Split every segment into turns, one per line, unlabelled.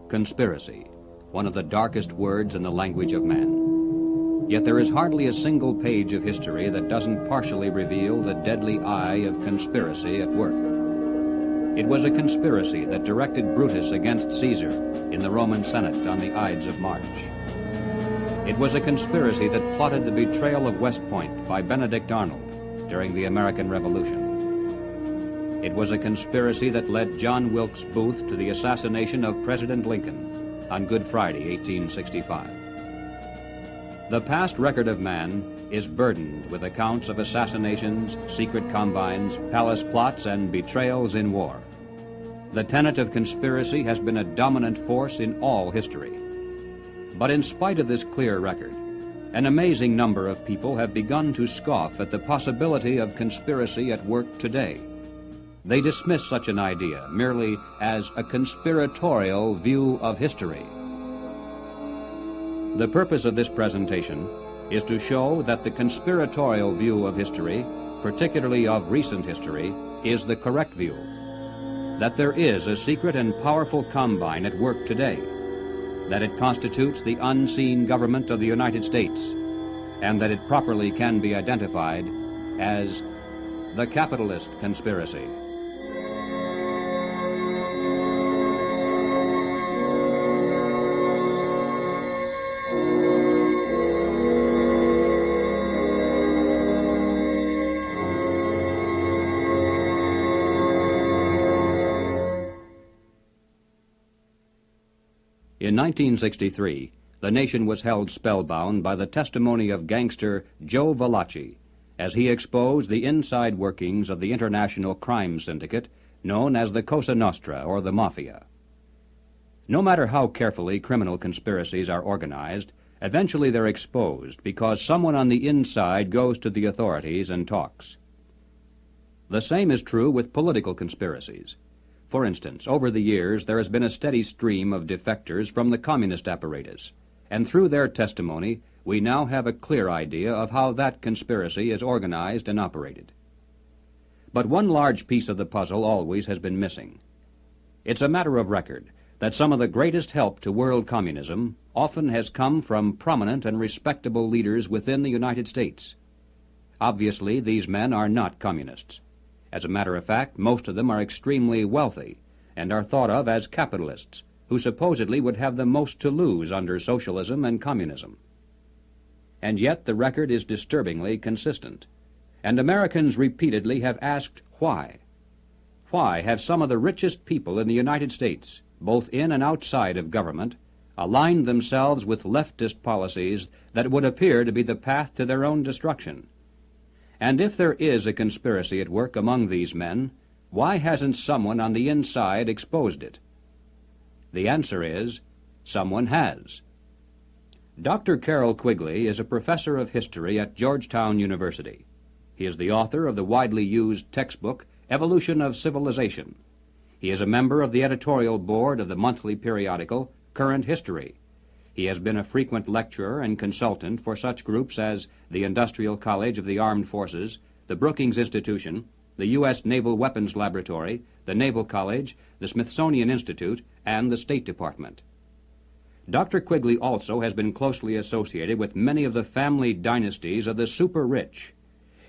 Conspiracy, one of the darkest words in the language of man. Yet there is hardly a single page of history that doesn't partially reveal the deadly eye of conspiracy at work. It was a conspiracy that directed Brutus against Caesar in the Roman Senate on the Ides of March. It was a conspiracy that plotted the betrayal of West Point by Benedict Arnold during the American Revolution. It was a conspiracy that led John Wilkes Booth to the assassination of President Lincoln on Good Friday, 1865. The past record of man is burdened with accounts of assassinations, secret combines, palace plots, and betrayals in war. The tenet of conspiracy has been a dominant force in all history. But in spite of this clear record, an amazing number of people have begun to scoff at the possibility of conspiracy at work today. They dismiss such an idea merely as a conspiratorial view of history. The purpose of this presentation is to show that the conspiratorial view of history, particularly of recent history, is the correct view. That there is a secret and powerful combine at work today, that it constitutes the unseen government of the United States, and that it properly can be identified as the capitalist conspiracy. In 1963, the nation was held spellbound by the testimony of gangster Joe Valachi as he exposed the inside workings of the international crime syndicate known as the Cosa Nostra, or the Mafia. No matter how carefully criminal conspiracies are organized, eventually they're exposed because someone on the inside goes to the authorities and talks. The same is true with political conspiracies. For instance, over the years, there has been a steady stream of defectors from the communist apparatus, and through their testimony, we now have a clear idea of how that conspiracy is organized and operated. But one large piece of the puzzle always has been missing. It's a matter of record that some of the greatest help to world communism often has come from prominent and respectable leaders within the United States. Obviously, these men are not communists. As a matter of fact, most of them are extremely wealthy and are thought of as capitalists who supposedly would have the most to lose under socialism and communism. And yet the record is disturbingly consistent, and Americans repeatedly have asked why. Why have some of the richest people in the United States, both in and outside of government, aligned themselves with leftist policies that would appear to be the path to their own destruction? And if there is a conspiracy at work among these men, why hasn't someone on the inside exposed it? The answer is, someone has. Dr. Carroll Quigley is a professor of history at Georgetown University. He is the author of the widely used textbook, Evolution of Civilization. He is a member of the editorial board of the monthly periodical, Current History. He has been a frequent lecturer and consultant for such groups as the Industrial College of the Armed Forces, the Brookings Institution, the U.S. Naval Weapons Laboratory, the Naval College, the Smithsonian Institute, and the State Department. Dr. Quigley also has been closely associated with many of the family dynasties of the super-rich.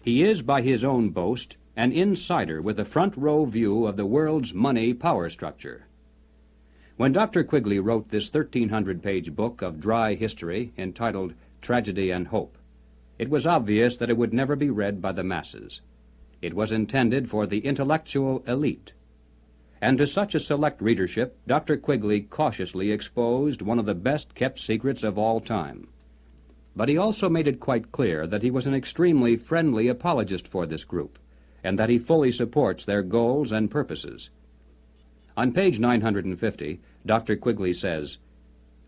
He is, by his own boast, an insider with a front-row view of the world's money power structure. When Dr. Quigley wrote this 1,300-page book of dry history entitled Tragedy and Hope, it was obvious that it would never be read by the masses. It was intended for the intellectual elite. And to such a select readership, Dr. Quigley cautiously exposed one of the best-kept secrets of all time. But he also made it quite clear that he was an extremely friendly apologist for this group, and that he fully supports their goals and purposes. On page 950, Dr. Quigley says,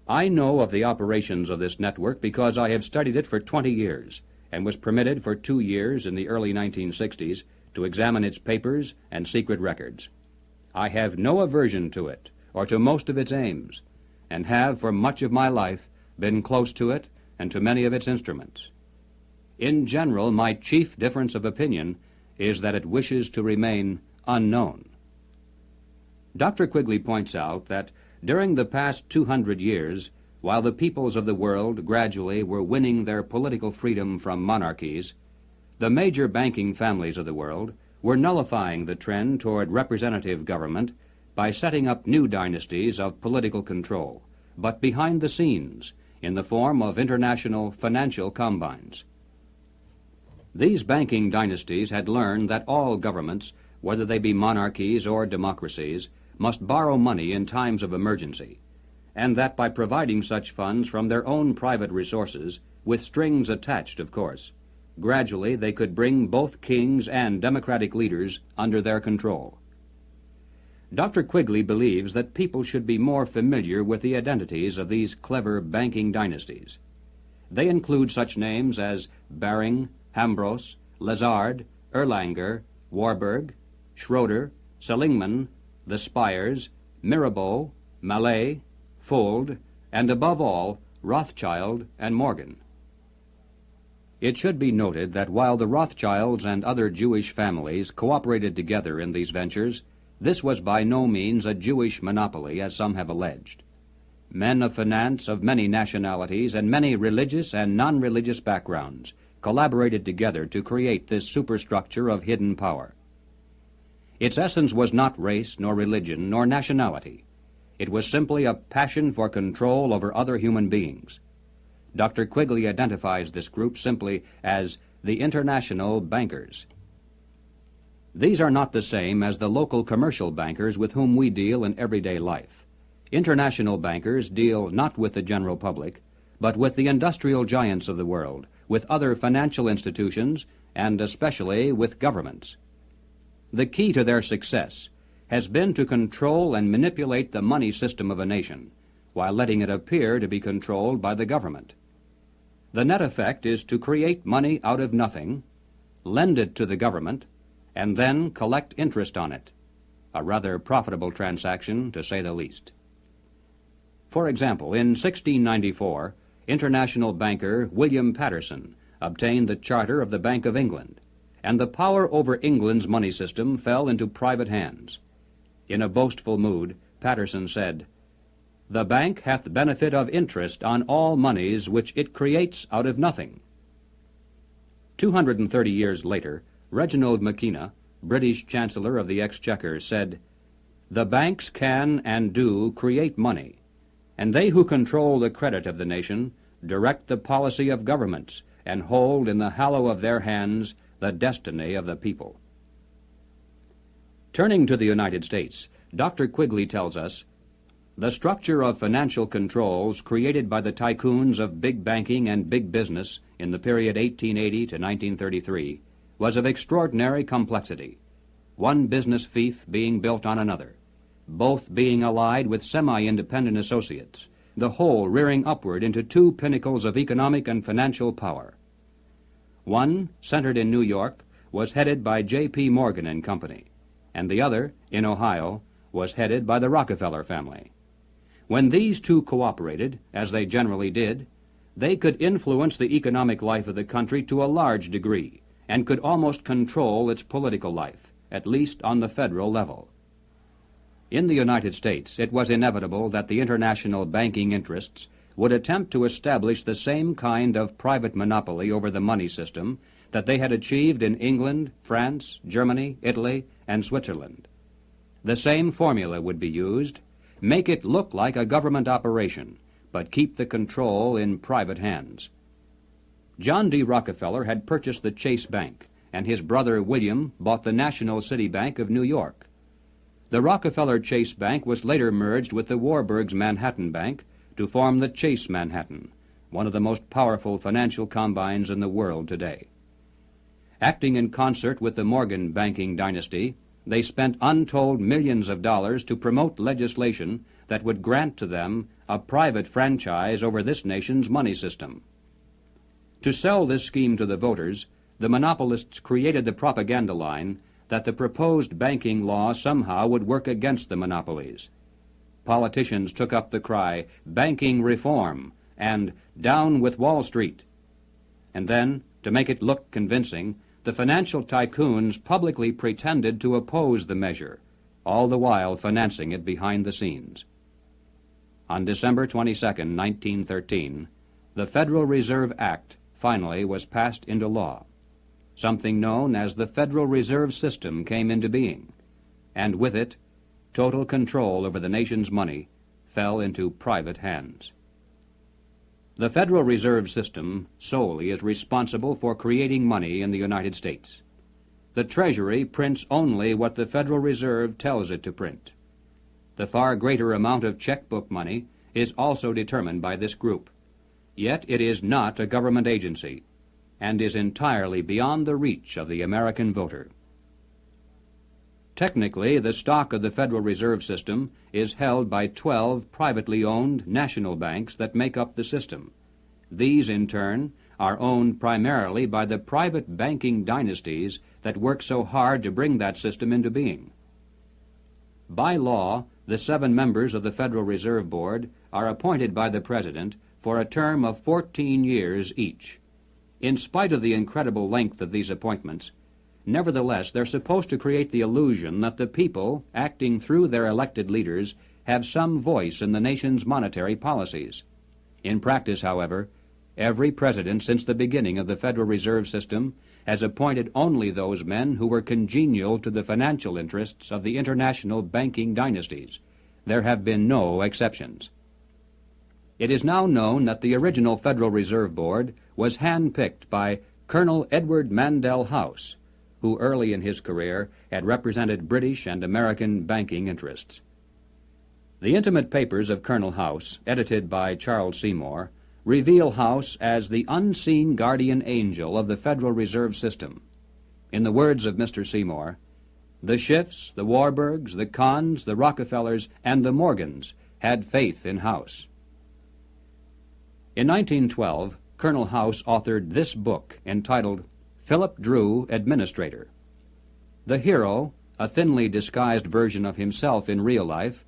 "I know of the operations of this network because I have studied it for 20 years and was permitted for 2 years in the early 1960s to examine its papers and secret records. I have no aversion to it or to most of its aims, and have for much of my life been close to it and to many of its instruments. In general, my chief difference of opinion is that it wishes to remain unknown." Dr. Quigley points out that During the past 200 years, while the peoples of the world gradually were winning their political freedom from monarchies, the major banking families of the world were nullifying the trend toward representative government by setting up new dynasties of political control, but behind the scenes, in the form of international financial combines. These banking dynasties had learned that all governments, whether they be monarchies or democracies, must borrow money in times of emergency, and that by providing such funds from their own private resources, with strings attached, of course, gradually they could bring both kings and democratic leaders under their control. Dr. Quigley believes that people should be more familiar with the identities of these clever banking dynasties. They include such names as Baring, Hambros, Lazard, Erlanger, Warburg, Schroeder, Seligman, the Spires, Mirabeau, Mallet, Fuld, and above all, Rothschild and Morgan. It should be noted that while the Rothschilds and other Jewish families cooperated together in these ventures, this was by no means a Jewish monopoly, as some have alleged. Men of finance of many nationalities and many religious and non-religious backgrounds collaborated together to create this superstructure of hidden power. Its essence was not race, nor religion, nor nationality. It was simply a passion for control over other human beings. Dr. Quigley identifies this group simply as the international bankers. These are not the same as the local commercial bankers with whom we deal in everyday life. International bankers deal not with the general public, but with the industrial giants of the world, with other financial institutions, and especially with governments. The key to their success has been to control and manipulate the money system of a nation, while letting it appear to be controlled by the government. The net effect is to create money out of nothing, lend it to the government, and then collect interest on it, a rather profitable transaction, to say the least. For example, in 1694, international banker William Patterson obtained the charter of the Bank of England, and the power over England's money system fell into private hands. In a boastful mood, Patterson said, "The bank hath benefit of interest on all moneys which it creates out of nothing." 230 years later, Reginald Mackina, British Chancellor of the Exchequer, said, "The banks can and do create money, and they who control the credit of the nation direct the policy of governments and hold in the hollow of their hands the destiny of the people." Turning to the United States, Dr. Quigley tells us, "The structure of financial controls created by the tycoons of big banking and big business in the period 1880 to 1933 was of extraordinary complexity, one business fief being built on another, both being allied with semi-independent associates, the whole rearing upward into two pinnacles of economic and financial power. One, centered in New York, was headed by J.P. Morgan and Company, and the other, in Ohio, was headed by the Rockefeller family. When these two cooperated, as they generally did, they could influence the economic life of the country to a large degree, and could almost control its political life, at least on the federal level. In the United States, it was inevitable that the international banking interests would attempt to establish the same kind of private monopoly over the money system that they had achieved in England, France, Germany, Italy, and Switzerland. The same formula would be used: make it look like a government operation, but keep the control in private hands. John D. Rockefeller had purchased the Chase Bank, and his brother William bought the National City Bank of New York. The Rockefeller Chase Bank was later merged with the Warburg's Manhattan Bank to form the Chase Manhattan, one of the most powerful financial combines in the world today. Acting in concert with the Morgan banking dynasty, they spent untold millions of dollars to promote legislation that would grant to them a private franchise over this nation's money system. To sell this scheme to the voters, the monopolists created the propaganda line that the proposed banking law somehow would work against the monopolies. Politicians took up the cry, "Banking reform," and "Down with Wall Street." And then, to make it look convincing, the financial tycoons publicly pretended to oppose the measure, all the while financing it behind the scenes. On December 22, 1913, the Federal Reserve Act finally was passed into law. Something known as the Federal Reserve System came into being, and with it, total control over the nation's money fell into private hands. The Federal Reserve System solely is responsible for creating money in the United States. The Treasury prints only what the Federal Reserve tells it to print. The far greater amount of checkbook money is also determined by this group. Yet it is not a government agency and is entirely beyond the reach of the American voter. Technically, the stock of the Federal Reserve System is held by 12 privately owned national banks that make up the system. These, in turn, are owned primarily by the private banking dynasties that work so hard to bring that system into being. By law, the 7 members of the Federal Reserve Board are appointed by the President for a term of 14 years each. In spite of the incredible length of these appointments, nevertheless, they're supposed to create the illusion that the people, acting through their elected leaders, have some voice in the nation's monetary policies. In practice, however, every president since the beginning of the Federal Reserve System has appointed only those men who were congenial to the financial interests of the international banking dynasties. There have been no exceptions. It is now known that the original Federal Reserve Board was hand-picked by Colonel Edward Mandell House, who early in his career had represented British and American banking interests. The intimate papers of Colonel House, edited by Charles Seymour, reveal House as the unseen guardian angel of the Federal Reserve System. In the words of Mr. Seymour, "The Schiffs, the Warburgs, the Kahns, the Rockefellers, and the Morgans had faith in House." In 1912, Colonel House authored this book entitled Philip Drew, Administrator. The hero, a thinly disguised version of himself in real life,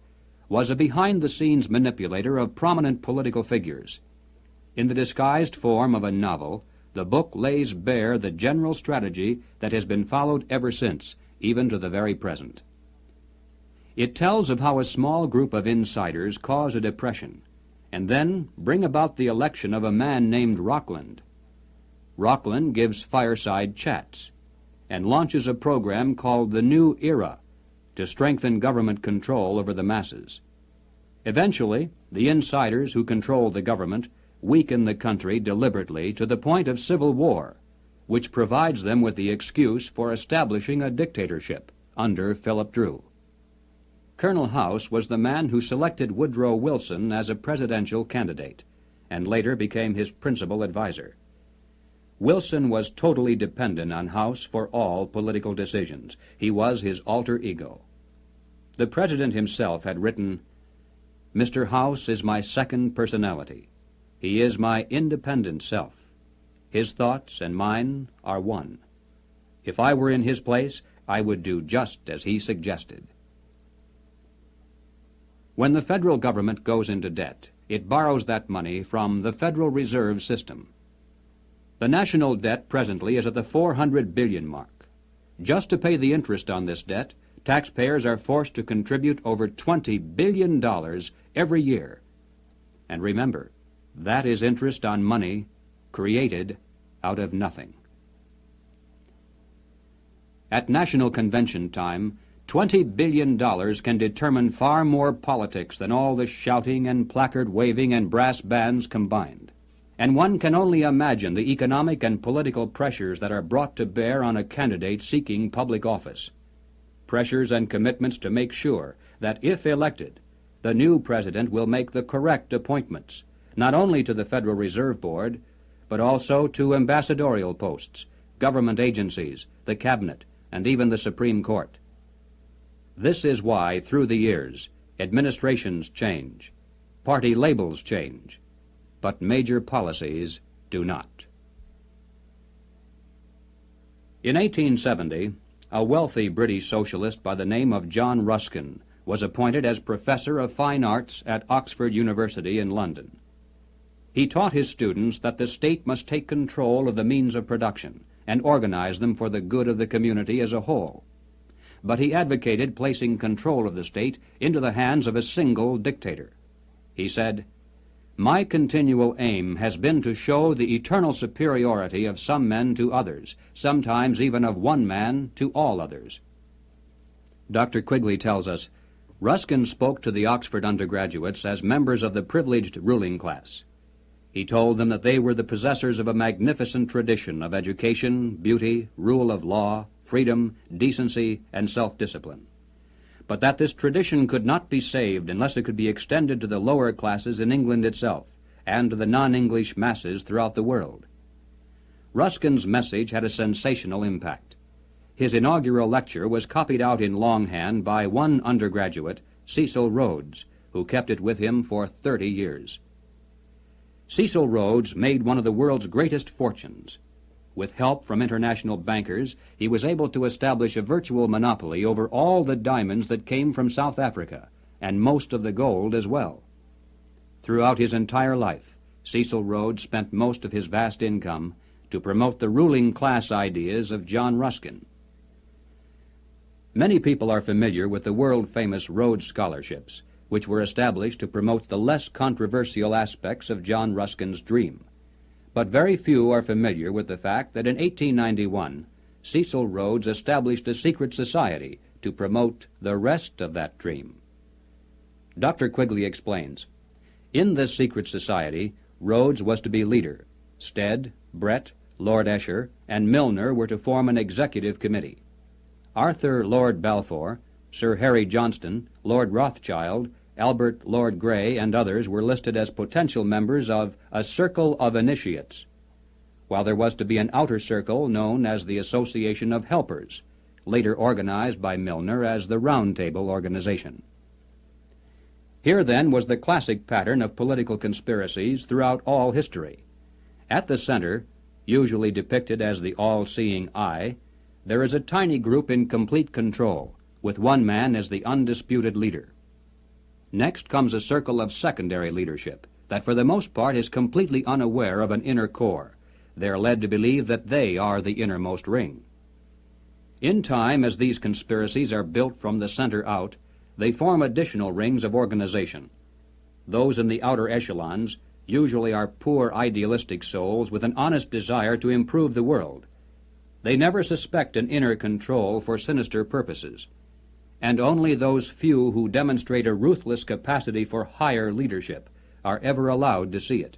was a behind-the-scenes manipulator of prominent political figures. In the disguised form of a novel, the book lays bare the general strategy that has been followed ever since, even to the very present. It tells of how a small group of insiders cause a depression, and then bring about the election of a man named Rockland. Rockland gives fireside chats and launches a program called the New Era to strengthen government control over the masses. Eventually, the insiders who control the government weaken the country deliberately to the point of civil war, which provides them with the excuse for establishing a dictatorship under Philip Drew. Colonel House was the man who selected Woodrow Wilson as a presidential candidate, and later became his principal advisor. Wilson was totally dependent on House for all political decisions. He was his alter ego. The president himself had written, "Mr. House is my second personality. He is my independent self. His thoughts and mine are one. If I were in his place, I would do just as he suggested." When the federal government goes into debt, it borrows that money from the Federal Reserve System. The national debt presently is at the 400 billion mark. Just to pay the interest on this debt, taxpayers are forced to contribute over $20 billion every year. And remember, that is interest on money created out of nothing. At National Convention time, $20 billion can determine far more politics than all the shouting and placard-waving and brass bands combined. And one can only imagine the economic and political pressures that are brought to bear on a candidate seeking public office. Pressures and commitments to make sure that, if elected, the new president will make the correct appointments, not only to the Federal Reserve Board, but also to ambassadorial posts, government agencies, the cabinet, and even the Supreme Court. This is why, through the years, administrations change, party labels change, but major policies do not. In 1870, a wealthy British socialist by the name of John Ruskin was appointed as Professor of Fine Arts at Oxford University in London. He taught his students that the state must take control of the means of production and organize them for the good of the community as a whole. But he advocated placing control of the state into the hands of a single dictator. He said, "My continual aim has been to show the eternal superiority of some men to others, sometimes even of one man to all others." Dr. Quigley tells us, Ruskin spoke to the Oxford undergraduates as members of the privileged ruling class. He told them that they were the possessors of a magnificent tradition of education, beauty, rule of law, freedom, decency, and self-discipline, but that this tradition could not be saved unless it could be extended to the lower classes in England itself and to the non-English masses throughout the world. Ruskin's message had a sensational impact. His inaugural lecture was copied out in longhand by one undergraduate, Cecil Rhodes, who kept it with him for 30 years. Cecil Rhodes made one of the world's greatest fortunes. With help from international bankers, he was able to establish a virtual monopoly over all the diamonds that came from South Africa, and most of the gold as well. Throughout his entire life, Cecil Rhodes spent most of his vast income to promote the ruling class ideas of John Ruskin. Many people are familiar with the world-famous Rhodes Scholarships, which were established to promote the less controversial aspects of John Ruskin's dream. But very few are familiar with the fact that in 1891, Cecil Rhodes established a secret society to promote the rest of that dream. Dr. Quigley explains, in this secret society, Rhodes was to be leader. Stead, Brett, Lord Esher, and Milner were to form an executive committee. Arthur Lord Balfour, Sir Harry Johnston, Lord Rothschild, Albert Lord Grey, and others were listed as potential members of a circle of initiates, while there was to be an outer circle known as the Association of Helpers, later organized by Milner as the Round Table Organization. Here, then, was the classic pattern of political conspiracies throughout all history. At the center, usually depicted as the all-seeing eye, there is a tiny group in complete control, with one man as the undisputed leader. Next comes a circle of secondary leadership that for the most part is completely unaware of an inner core. They are led to believe that they are the innermost ring. In time, as these conspiracies are built from the center out, they form additional rings of organization. Those in the outer echelons usually are poor idealistic souls with an honest desire to improve the world. They never suspect an inner control for sinister purposes, and only those few who demonstrate a ruthless capacity for higher leadership are ever allowed to see it.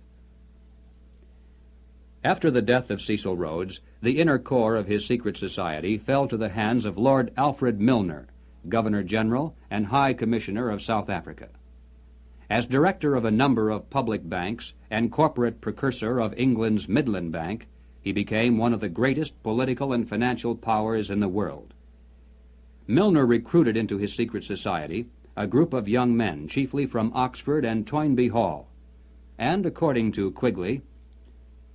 After the death of Cecil Rhodes, the inner core of his secret society fell to the hands of Lord Alfred Milner, Governor-General and High Commissioner of South Africa. As director of a number of public banks and corporate precursor of England's Midland Bank, he became one of the greatest political and financial powers in the world. Milner recruited into his secret society a group of young men, chiefly from Oxford and Toynbee Hall. And according to Quigley,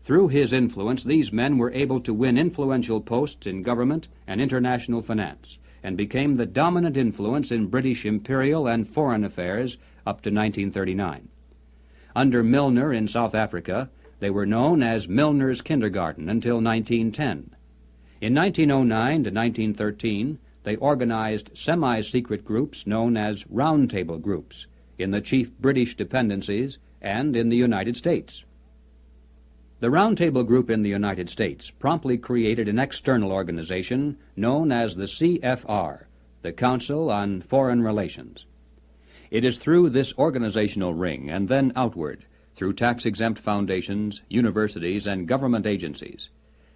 through his influence, these men were able to win influential posts in government and international finance, and became the dominant influence in British imperial and foreign affairs up to 1939. Under Milner in South Africa, they were known as Milner's Kindergarten until 1910. In 1909 to 1913, they organized semi-secret groups known as Round Table groups in the chief British dependencies and in the United States. The Round Table group in the United States promptly created an external organization known as the CFR, the Council on Foreign Relations. It is through this organizational ring and then outward, through tax-exempt foundations, universities, and government agencies,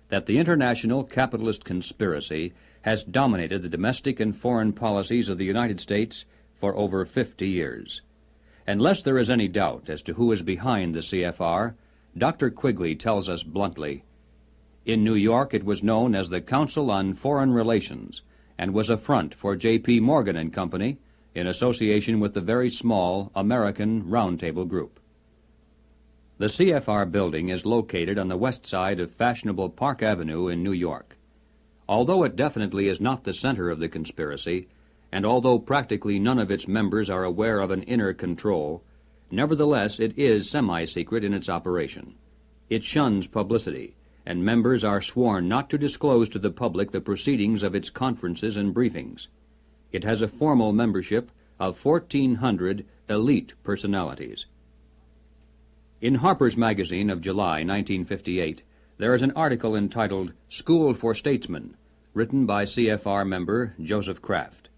that the international capitalist conspiracy has dominated the domestic and foreign policies of the United States for over 50 years. Unless there is any doubt as to who is behind the CFR, Dr. Quigley tells us bluntly, in New York it was known as the Council on Foreign Relations and was a front for J.P. Morgan and Company in association with the very small American Round Table Group. The CFR building is located on the west side of fashionable Park Avenue in New York. Although it definitely is not the center of the conspiracy, and although practically none of its members are aware of an inner control, nevertheless it is semi-secret in its operation. It shuns publicity, and members are sworn not to disclose to the public the proceedings of its conferences and briefings. It has a formal membership of 1,400 elite personalities. In Harper's Magazine of July 1958, there is an article entitled School for Statesmen, written by CFR member Joseph Kraft.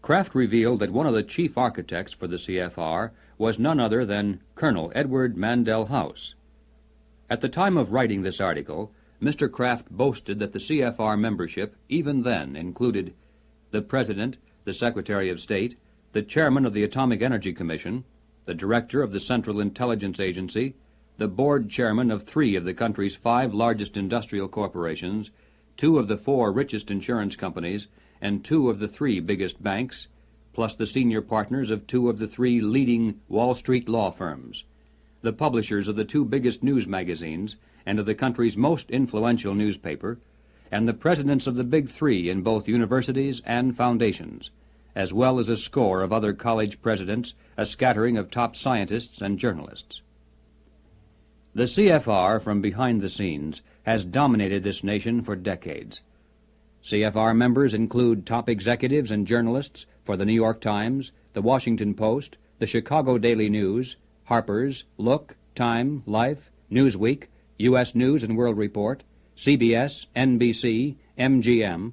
Kraft revealed that one of the chief architects for the CFR was none other than Colonel Edward Mandell House. At the time of writing this article, Mr. Kraft boasted that the CFR membership even then included the President, the Secretary of State, the Chairman of the Atomic Energy Commission, the Director of the Central Intelligence Agency, the Board Chairman of 3 of the country's 5 largest industrial corporations, 2 of the 4 richest insurance companies, and 2 of the 3 biggest banks, plus the senior partners of 2 of the 3 leading Wall Street law firms, the publishers of the 2 biggest news magazines and of the country's most influential newspaper, and the presidents of the Big 3 in both universities and foundations, as well as a score of other college presidents, a scattering of top scientists and journalists. The CFR, from behind the scenes, has dominated this nation for decades. CFR members include top executives and journalists for the New York Times, the Washington Post, the Chicago Daily News, Harper's, Look, Time, Life, Newsweek, U.S. News and World Report, CBS, NBC, MGM.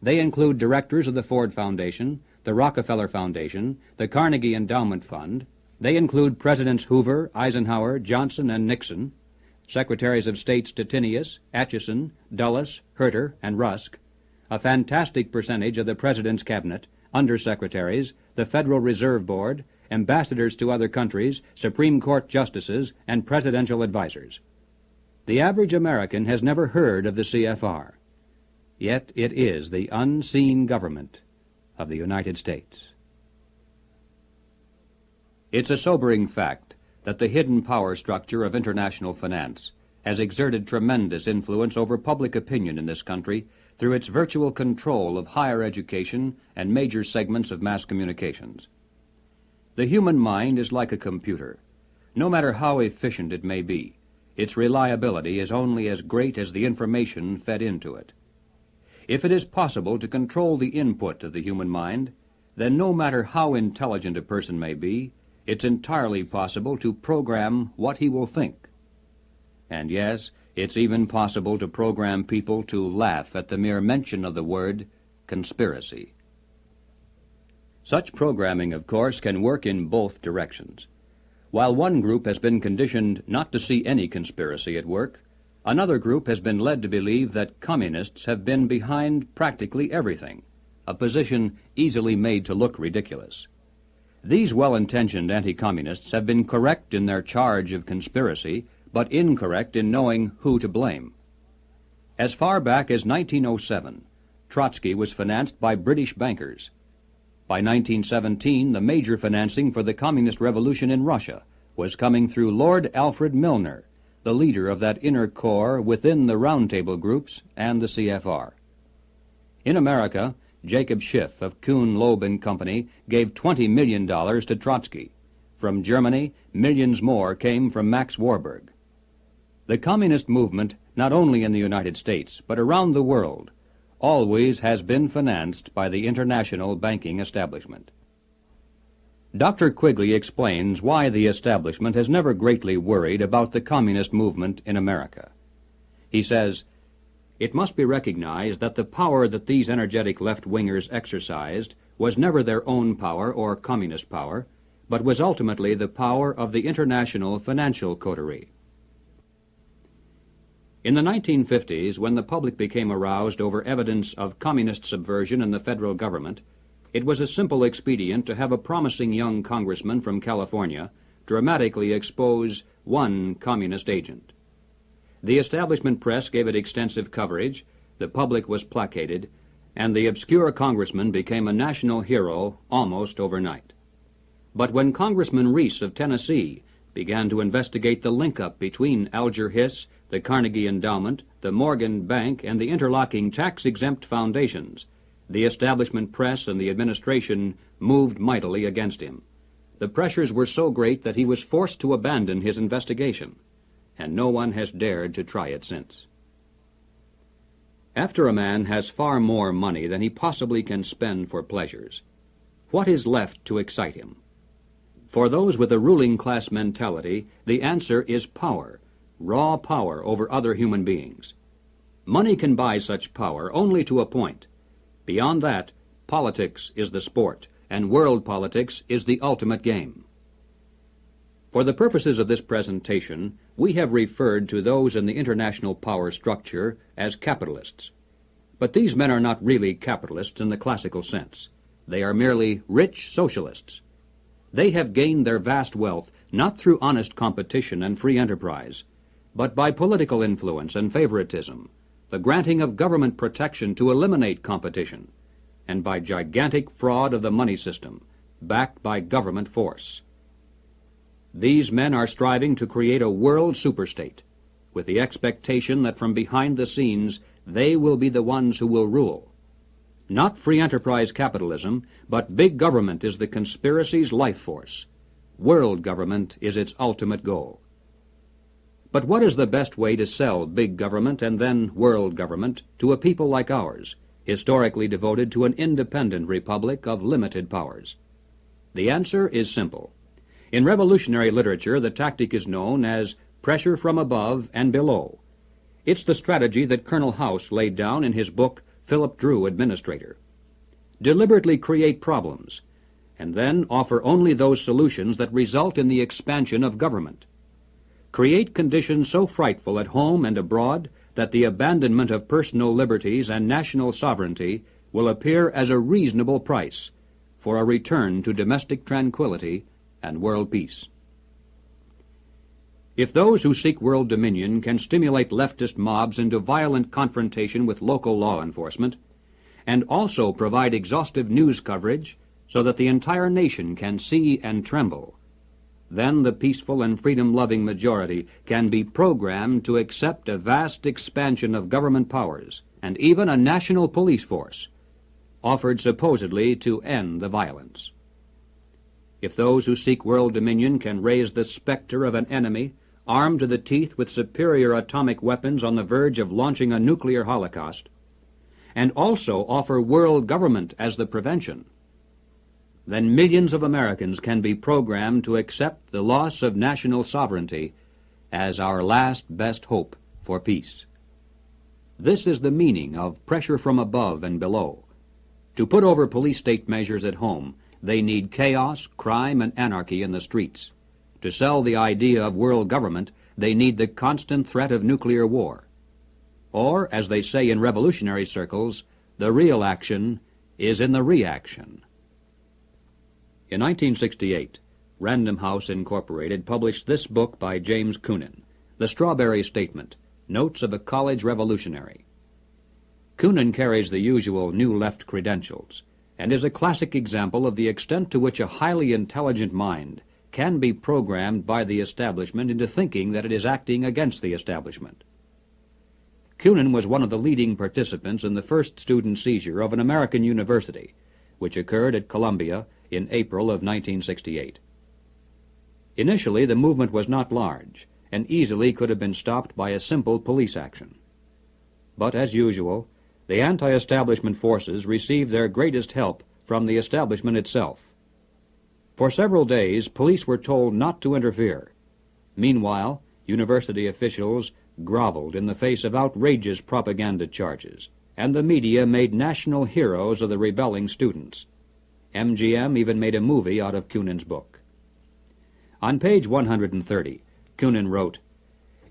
They include directors of the Ford Foundation, the Rockefeller Foundation, the Carnegie Endowment Fund. They include Presidents Hoover, Eisenhower, Johnson, and Nixon, Secretaries of State Stettinius, Atchison, Dulles, Herter, and Rusk, a fantastic percentage of the President's Cabinet, undersecretaries, the Federal Reserve Board, ambassadors to other countries, Supreme Court justices, and presidential advisers. The average American has never heard of the CFR, yet it is the unseen government of the United States. It's a sobering fact that the hidden power structure of international finance has exerted tremendous influence over public opinion in this country through its virtual control of higher education and major segments of mass communications. The human mind is like a computer. No matter how efficient it may be, its reliability is only as great as the information fed into it. If it is possible to control the input of the human mind, then no matter how intelligent a person may be, it's entirely possible to program what he will think. And yes, it's even possible to program people to laugh at the mere mention of the word conspiracy. Such programming, of course, can work in both directions. While one group has been conditioned not to see any conspiracy at work, another group has been led to believe that communists have been behind practically everything, a position easily made to look ridiculous. These well-intentioned anti-communists have been correct in their charge of conspiracy, but incorrect in knowing who to blame. As far back as 1907, Trotsky was financed by British bankers. By 1917, the major financing for the communist revolution in Russia was coming through Lord Alfred Milner, the leader of that inner core within the Roundtable groups and the CFR. In America, Jacob Schiff of Kuhn, Loeb and Company gave $20 million to Trotsky. From Germany, millions more came from Max Warburg. The communist movement, not only in the United States, but around the world, always has been financed by the international banking establishment. Dr. Quigley explains why the establishment has never greatly worried about the communist movement in America. He says, "It must be recognized that the power that these energetic left-wingers exercised was never their own power or communist power, but was ultimately the power of the international financial coterie." In the 1950s, when the public became aroused over evidence of communist subversion in the federal government, it was a simple expedient to have a promising young congressman from California dramatically expose one communist agent. The establishment press gave it extensive coverage, the public was placated, and the obscure congressman became a national hero almost overnight. But when Congressman Reese of Tennessee began to investigate the link-up between Alger Hiss, the Carnegie Endowment, the Morgan Bank, and the interlocking tax-exempt foundations, the establishment press and the administration moved mightily against him. The pressures were so great that he was forced to abandon his investigation, and no one has dared to try it since. After a man has far more money than he possibly can spend for pleasures, What is left to excite him? For those with a ruling class mentality, the answer is power, raw power over other human beings. Money can buy such power only to a point. Beyond that, politics is the sport, and world politics is the ultimate game. For the purposes of this presentation, we have referred to those in the international power structure as capitalists. But these men are not really capitalists in the classical sense. They are merely rich socialists. They have gained their vast wealth not through honest competition and free enterprise, but by political influence and favoritism, the granting of government protection to eliminate competition, and by gigantic fraud of the money system, backed by government force. These men are striving to create a world superstate, with the expectation that from behind the scenes they will be the ones who will rule. Not free enterprise capitalism, but big government is the conspiracy's life force. World government is its ultimate goal. But what is the best way to sell big government and then world government to a people like ours, historically devoted to an independent republic of limited powers? The answer is simple. In revolutionary literature, the tactic is known as pressure from above and below. It's the strategy that Colonel House laid down in his book, Philip Drew, Administrator. Deliberately create problems, and then offer only those solutions that result in the expansion of government. Create conditions so frightful at home and abroad that the abandonment of personal liberties and national sovereignty will appear as a reasonable price for a return to domestic tranquility and world peace. If those who seek world dominion can stimulate leftist mobs into violent confrontation with local law enforcement, and also provide exhaustive news coverage so that the entire nation can see and tremble, then the peaceful and freedom-loving majority can be programmed to accept a vast expansion of government powers and even a national police force, offered supposedly to end the violence. If those who seek world dominion can raise the specter of an enemy armed to the teeth with superior atomic weapons on the verge of launching a nuclear holocaust, and also offer world government as the prevention, then millions of Americans can be programmed to accept the loss of national sovereignty as our last best hope for peace. This is the meaning of pressure from above and below. To put over police-state measures at home, they need chaos, crime, and anarchy in the streets. To sell the idea of world government, they need the constant threat of nuclear war. Or, as they say in revolutionary circles, the real action is in the reaction. In 1968, Random House Incorporated published this book by James Coonan, The Strawberry Statement, Notes of a College Revolutionary. Coonan carries the usual New Left credentials, and is a classic example of the extent to which a highly intelligent mind can be programmed by the establishment into thinking that it is acting against the establishment. Coonan was one of the leading participants in the first student seizure of an American university, which occurred at Columbia in April of 1968. Initially, the movement was not large, and easily could have been stopped by a simple police action. But, as usual, the anti-establishment forces received their greatest help from the establishment itself. For several days, police were told not to interfere. Meanwhile, university officials groveled in the face of outrageous propaganda charges, and the media made national heroes of the rebelling students. MGM even made a movie out of Coonan's book. On page 130, Coonan wrote,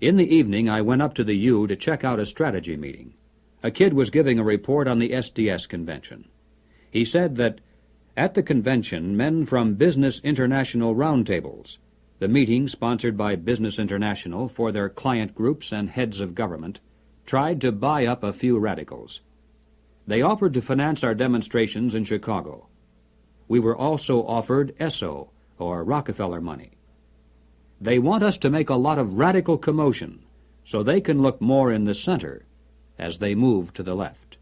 "In the evening I went up to the U to check out a strategy meeting. A kid was giving a report on the SDS convention. He said that at the convention, men from Business International roundtables, the meeting sponsored by Business International for their client groups and heads of government, tried to buy up a few radicals. They offered to finance our demonstrations in Chicago. We were also offered ESSO, or Rockefeller money. They want us to make a lot of radical commotion so they can look more in the center as they move to the left."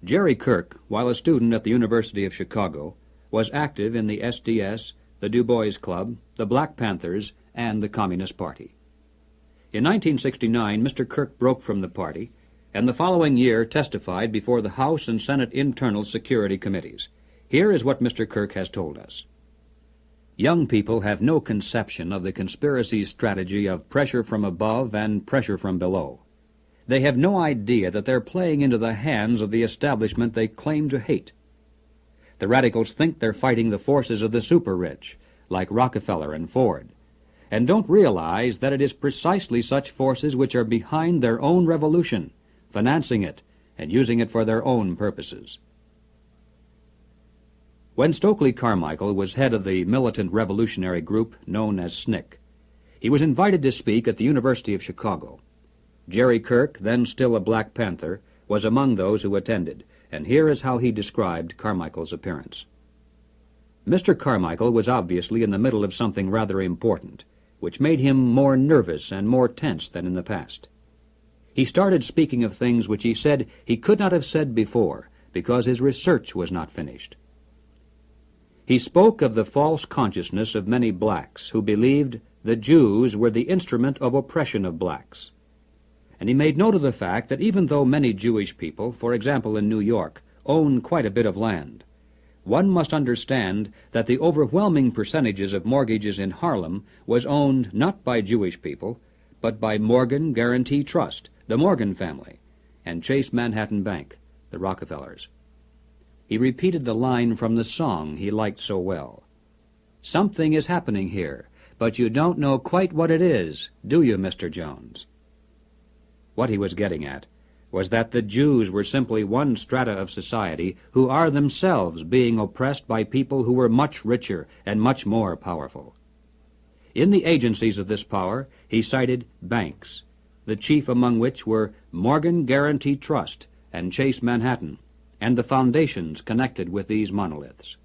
Jerry Kirk, while a student at the University of Chicago, was active in the SDS, the Du Bois Club, the Black Panthers, and the Communist Party. In 1969, Mr. Kirk broke from the party, and the following year testified before the House and Senate Internal Security Committees. Here is what Mr. Kirk has told us. Young people have no conception of the conspiracy's strategy of pressure from above and pressure from below. They have no idea that they're playing into the hands of the establishment they claim to hate. The radicals think they're fighting the forces of the super-rich, like Rockefeller and Ford, and don't realize that it is precisely such forces which are behind their own revolution, financing it and using it for their own purposes. When Stokely Carmichael was head of the militant revolutionary group known as SNCC, he was invited to speak at the University of Chicago. Jerry Kirk, then still a Black Panther, was among those who attended, and here is how he described Carmichael's appearance. Mr. Carmichael was obviously in the middle of something rather important, which made him more nervous and more tense than in the past. He started speaking of things which he said he could not have said before, because his research was not finished. He spoke of the false consciousness of many blacks who believed the Jews were the instrument of oppression of blacks. And he made note of the fact that even though many Jewish people, for example in New York, own quite a bit of land, one must understand that the overwhelming percentages of mortgages in Harlem was owned not by Jewish people, but by Morgan Guarantee Trust, the Morgan family, and Chase Manhattan Bank, the Rockefellers. He repeated the line from the song he liked so well. "Something is happening here, but you don't know quite what it is, do you, Mr. Jones?" What he was getting at was that the Jews were simply one strata of society who are themselves being oppressed by people who were much richer and much more powerful. In the agencies of this power, he cited banks, the chief among which were Morgan Guarantee Trust and Chase Manhattan, and the foundations connected with these monoliths.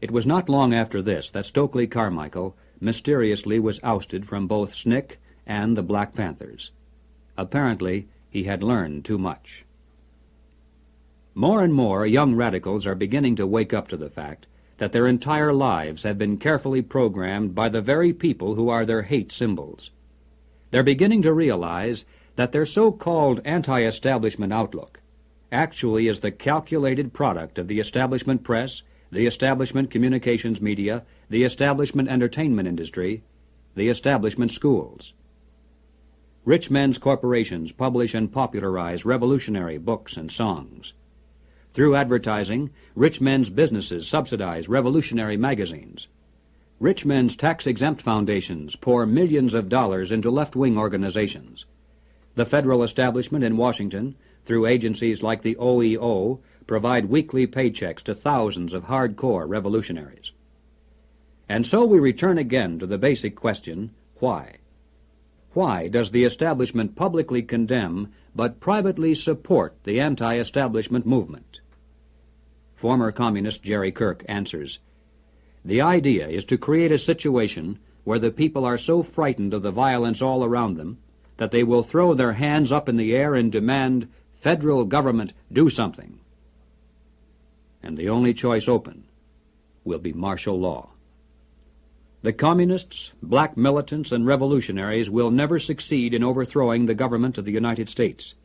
It was not long after this that Stokely Carmichael mysteriously was ousted from both SNCC and the Black Panthers. Apparently, he had learned too much. More and more young radicals are beginning to wake up to the fact that their entire lives have been carefully programmed by the very people who are their hate symbols. They're beginning to realize that their so-called anti-establishment outlook actually is the calculated product of the establishment press, the establishment communications media, the establishment entertainment industry, the establishment schools. Rich men's corporations publish and popularize revolutionary books and songs. Through advertising, rich men's businesses subsidize revolutionary magazines. Rich men's tax-exempt foundations pour millions of dollars into left-wing organizations. The federal establishment in Washington, through agencies like the OEO, provide weekly paychecks to thousands of hardcore revolutionaries. And so we return again to the basic question, why? Why does the establishment publicly condemn but privately support the anti-establishment movement? Former communist Jerry Kirk answers, "The idea is to create a situation where the people are so frightened of the violence all around them that they will throw their hands up in the air and demand, 'Federal government, do something.' And the only choice open will be martial law. The communists, black militants, and revolutionaries will never succeed in overthrowing the government of the United States.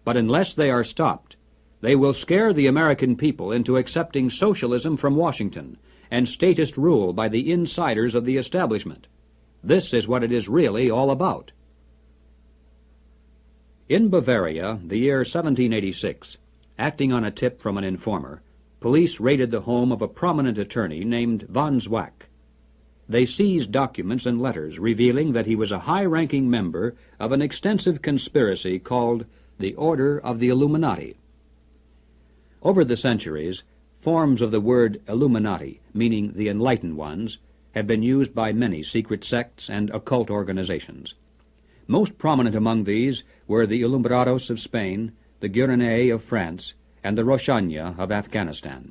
But unless they are stopped, they will scare the American people into accepting socialism from Washington and statist rule by the insiders of the establishment. This is what it is really all about." In Bavaria, the year 1786, acting on a tip from an informer, police raided the home of a prominent attorney named von Zwack. They seized documents and letters revealing that he was a high-ranking member of an extensive conspiracy called the Order of the Illuminati. Over the centuries, forms of the word Illuminati, meaning the enlightened ones, have been used by many secret sects and occult organizations. Most prominent among these were the Alumbrados of Spain, the Gueronnais of France, and the Roshania of Afghanistan.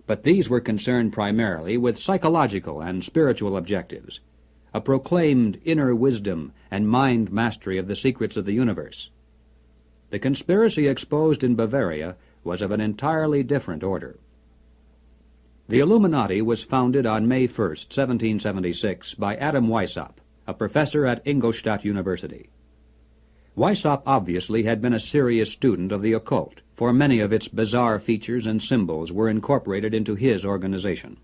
But these were concerned primarily with psychological and spiritual objectives, a proclaimed inner wisdom and mind mastery of the secrets of the universe. The conspiracy exposed in Bavaria was of an entirely different order. The Illuminati was founded on May 1st, 1776, by Adam Weishaupt, a professor at Ingolstadt University. Weishaupt obviously had been a serious student of the occult, for many of its bizarre features and symbols were incorporated into his organization.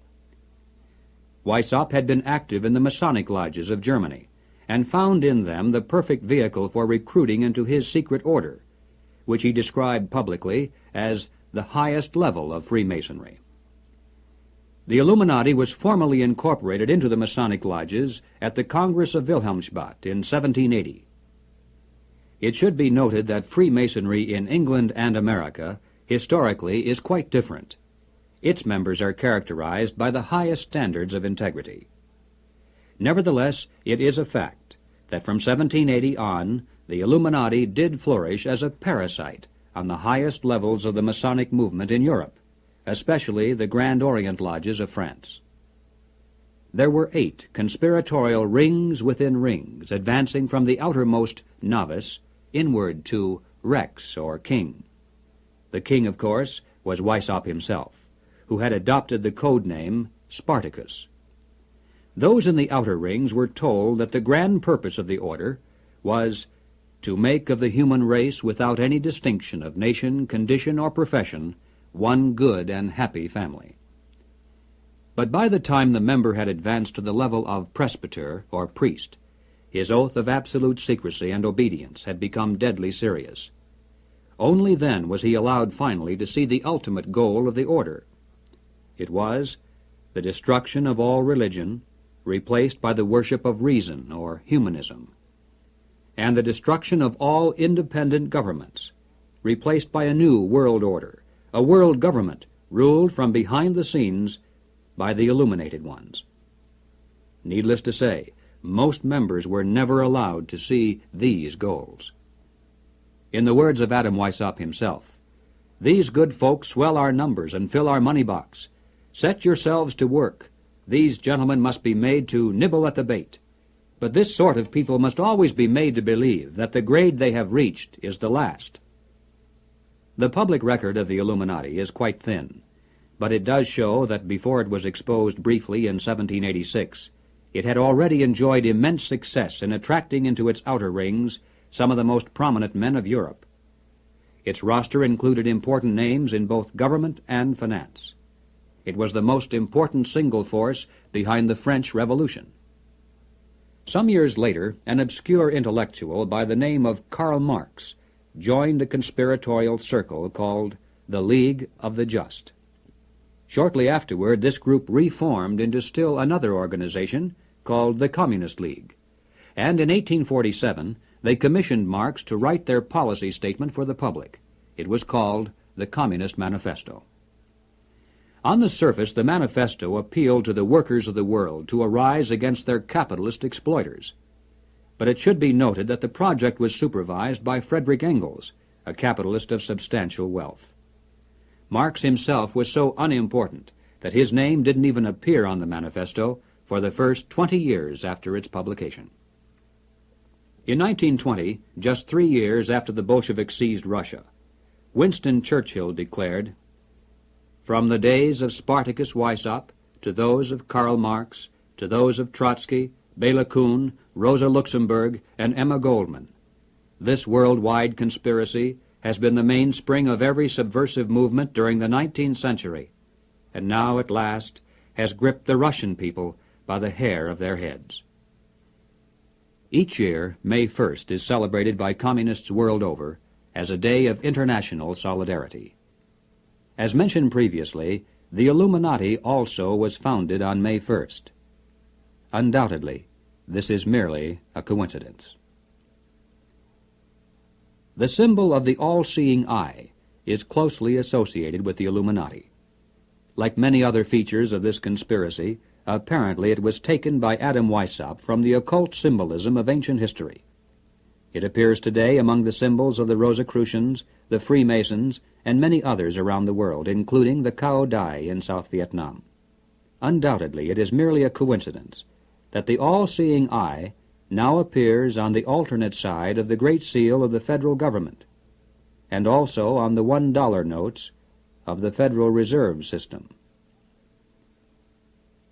Weishaupt had been active in the Masonic lodges of Germany, and found in them the perfect vehicle for recruiting into his secret order, which he described publicly as the highest level of Freemasonry. The Illuminati was formally incorporated into the Masonic lodges at the Congress of Wilhelmsbad in 1780. It should be noted that Freemasonry in England and America historically is quite different. Its members are characterized by the highest standards of integrity. Nevertheless, it is a fact that from 1780 on, the Illuminati did flourish as a parasite on the highest levels of the Masonic movement in Europe, especially the Grand Orient lodges of France. There were 8 conspiratorial rings within rings, advancing from the outermost novice inward to Rex, or king. The king, of course, was Weishaupt himself, who had adopted the code name Spartacus. Those in the outer rings were told that the grand purpose of the order was to make of the human race, without any distinction of nation, condition, or profession, one good and happy family. But by the time the member had advanced to the level of presbyter, or priest, his oath of absolute secrecy and obedience had become deadly serious. Only then was he allowed finally to see the ultimate goal of the order. It was the destruction of all religion, replaced by the worship of reason, or humanism, and the destruction of all independent governments, replaced by a new world order, a world government ruled from behind the scenes by the illuminated ones. Needless to say, most members were never allowed to see these goals. In the words of Adam Weishaupt himself, "These good folks swell our numbers and fill our money box. Set yourselves to work. These gentlemen must be made to nibble at the bait. But this sort of people must always be made to believe that the grade they have reached is the last." The public record of the Illuminati is quite thin, but it does show that before it was exposed briefly in 1786, it had already enjoyed immense success in attracting into its outer rings some of the most prominent men of Europe. Its roster included important names in both government and finance. It was the most important single force behind the French Revolution. Some years later, an obscure intellectual by the name of Karl Marx joined a conspiratorial circle called the League of the Just. Shortly afterward, this group reformed into still another organization called the Communist League, and in 1847 they commissioned Marx to write their policy statement for the public. It was called the Communist Manifesto. On the surface, the manifesto appealed to the workers of the world to arise against their capitalist exploiters. But it should be noted that the project was supervised by Friedrich Engels, a capitalist of substantial wealth. Marx himself was so unimportant that his name didn't even appear on the manifesto for the first 20 years after its publication. In 1920, just 3 years after the Bolsheviks seized Russia, Winston Churchill declared, "From the days of Spartacus Weishaupt to those of Karl Marx, to those of Trotsky, Bela Kun, Rosa Luxemburg, and Emma Goldman, this worldwide conspiracy has been the mainspring of every subversive movement during the 19th century, and now at last has gripped the Russian people by the hair of their heads." Each year, May 1st is celebrated by communists world over as a day of international solidarity. As mentioned previously, the Illuminati also was founded on May 1st. Undoubtedly, this is merely a coincidence. The symbol of the all-seeing eye is closely associated with the Illuminati. Like many other features of this conspiracy, apparently it was taken by Adam Weishaupt from the occult symbolism of ancient history. It appears today among the symbols of the Rosicrucians, the Freemasons, and many others around the world, including the Cao Dai in South Vietnam. Undoubtedly, it is merely a coincidence that the all-seeing eye now appears on the alternate side of the Great Seal of the federal government, and also on the $1 notes of the Federal Reserve System.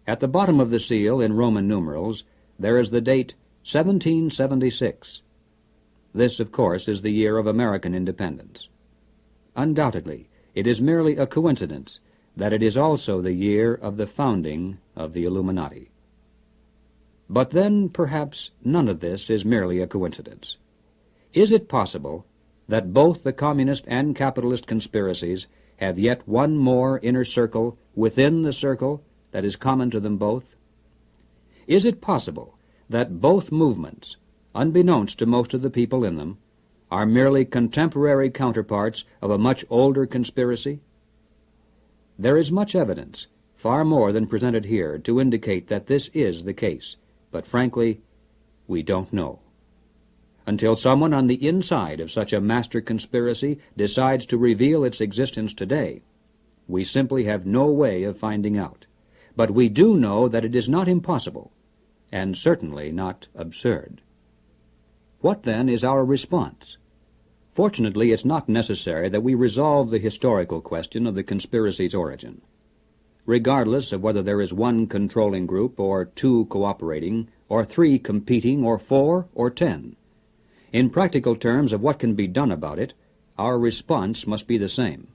At the bottom of the seal, in Roman numerals, there is the date 1776. This, of course, is the year of American independence. Undoubtedly, it is merely a coincidence that it is also the year of the founding of the Illuminati. But then, perhaps, none of this is merely a coincidence. Is it possible that both the communist and capitalist conspiracies have yet one more inner circle within the circle that is common to them both? Is it possible that both movements, unbeknownst to most of the people in them, are merely contemporary counterparts of a much older conspiracy? There is much evidence, far more than presented here, to indicate that this is the case, but frankly, we don't know. Until someone on the inside of such a master conspiracy decides to reveal its existence today, we simply have no way of finding out. But we do know that it is not impossible, and certainly not absurd. What then is our response? Fortunately, it's not necessary that we resolve the historical question of the conspiracy's origin. Regardless of whether there is one controlling group, or two cooperating, or three competing, or four, or 10, in practical terms of what can be done about it, our response must be the same.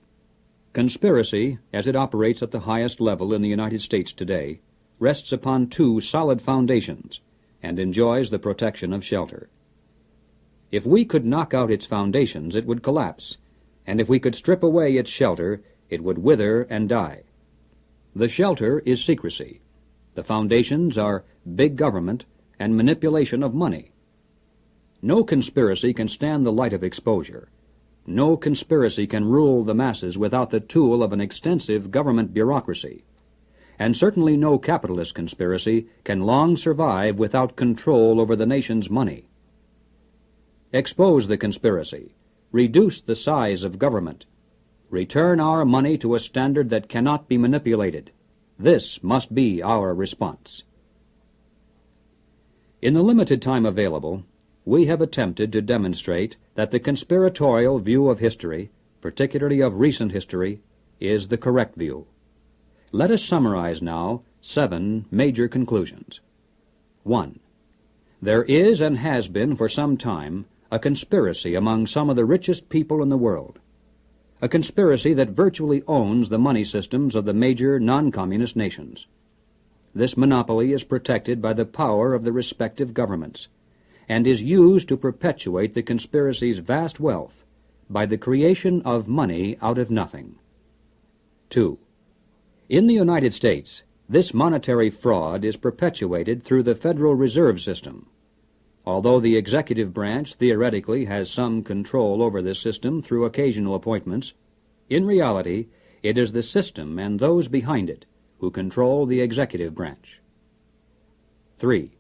Conspiracy, as it operates at the highest level in the United States today, rests upon two solid foundations and enjoys the protection of shelter. If we could knock out its foundations, it would collapse, and if we could strip away its shelter, it would wither and die. The shelter is secrecy. The foundations are big government and manipulation of money. No conspiracy can stand the light of exposure. No conspiracy can rule the masses without the tool of an extensive government bureaucracy. And certainly no capitalist conspiracy can long survive without control over the nation's money. Expose the conspiracy. Reduce the size of government. Return our money to a standard that cannot be manipulated. This must be our response. In the limited time available, we have attempted to demonstrate that the conspiratorial view of history, particularly of recent history, is the correct view. Let us summarize now 7 major conclusions. 1. There is and has been for some time a conspiracy among some of the richest people in the world, a conspiracy that virtually owns the money systems of the major non-communist nations. This monopoly is protected by the power of the respective governments, and is used to perpetuate the conspiracy's vast wealth by the creation of money out of nothing. 2. In the United States, this monetary fraud is perpetuated through the Federal Reserve System. Although the executive branch theoretically has some control over this system through occasional appointments, in reality it is the system and those behind it who control the executive branch. 3.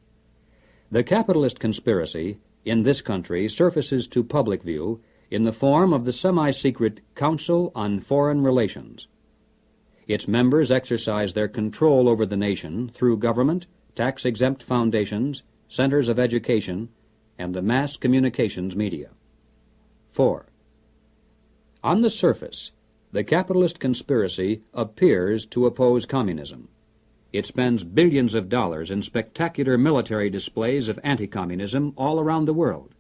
The capitalist conspiracy in this country surfaces to public view in the form of the semi-secret Council on Foreign Relations. Its members exercise their control over the nation through government, tax-exempt foundations, centers of education, and the mass communications media. 4. On the surface, the capitalist conspiracy appears to oppose communism. It spends billions of dollars in spectacular military displays of anti-communism all around the world,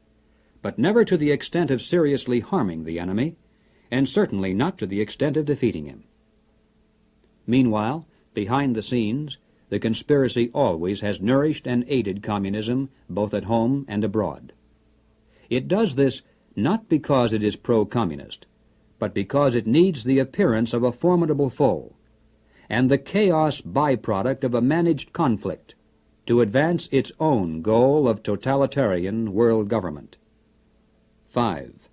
but never to the extent of seriously harming the enemy, and certainly not to the extent of defeating him. Meanwhile, behind the scenes, the conspiracy always has nourished and aided communism both at home and abroad. It does this not because it is pro-communist, but because it needs the appearance of a formidable foe, and the chaos byproduct of a managed conflict to advance its own goal of totalitarian world government. 5.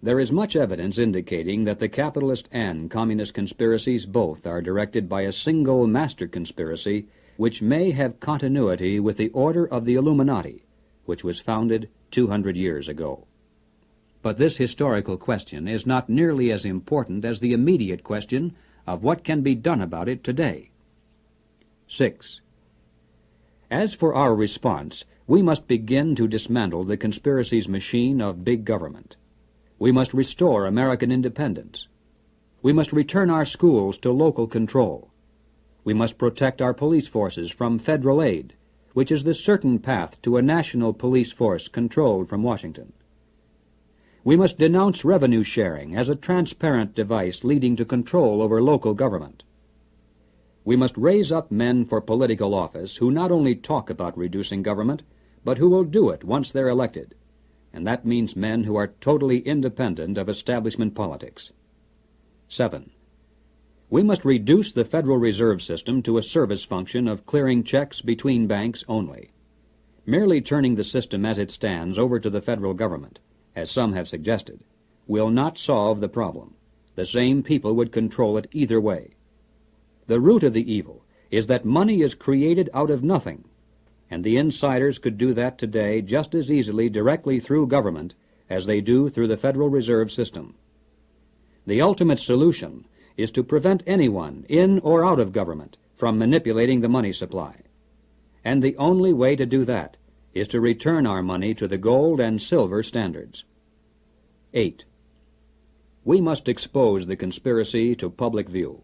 There is much evidence indicating that the capitalist and communist conspiracies both are directed by a single master conspiracy which may have continuity with the order of the Illuminati, which was founded 200 years ago. But this historical question is not nearly as important as the immediate question of what can be done about it today. 6. As for our response, we must begin to dismantle the conspiracy's machine of big government. We must restore American independence. We must return our schools to local control. We must protect our police forces from federal aid, which is the certain path to a national police force controlled from Washington. We must denounce revenue sharing as a transparent device leading to control over local government. We must raise up men for political office who not only talk about reducing government, but who will do it once they're elected. And that means men who are totally independent of establishment politics. 7. We must reduce the Federal Reserve System to a service function of clearing checks between banks only. Merely turning the system as it stands over to the federal government, as some have suggested, will not solve the problem. The same people would control it either way. The root of the evil is that money is created out of nothing, and the insiders could do that today just as easily directly through government as they do through the Federal Reserve System. The ultimate solution is to prevent anyone, in or out of government, from manipulating the money supply. And the only way to do that is to return our money to the gold and silver standards. 8. We must expose the conspiracy to public view.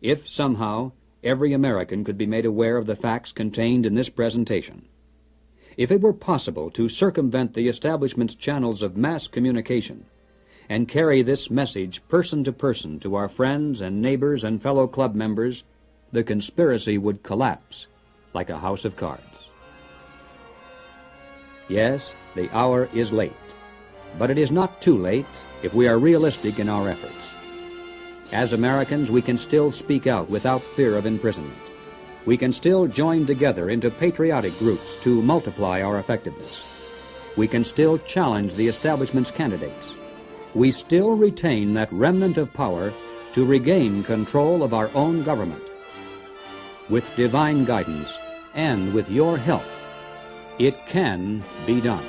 If somehow every American could be made aware of the facts contained in this presentation, if it were possible to circumvent the establishment's channels of mass communication and carry this message person to person to our friends and neighbors and fellow club members, the conspiracy would collapse like a house of cards. Yes, the hour is late, but it is not too late if we are realistic in our efforts. As Americans, we can still speak out without fear of imprisonment. We can still join together into patriotic groups to multiply our effectiveness. We can still challenge the establishment's candidates. We still retain that remnant of power to regain control of our own government. With divine guidance and with your help, it can be done.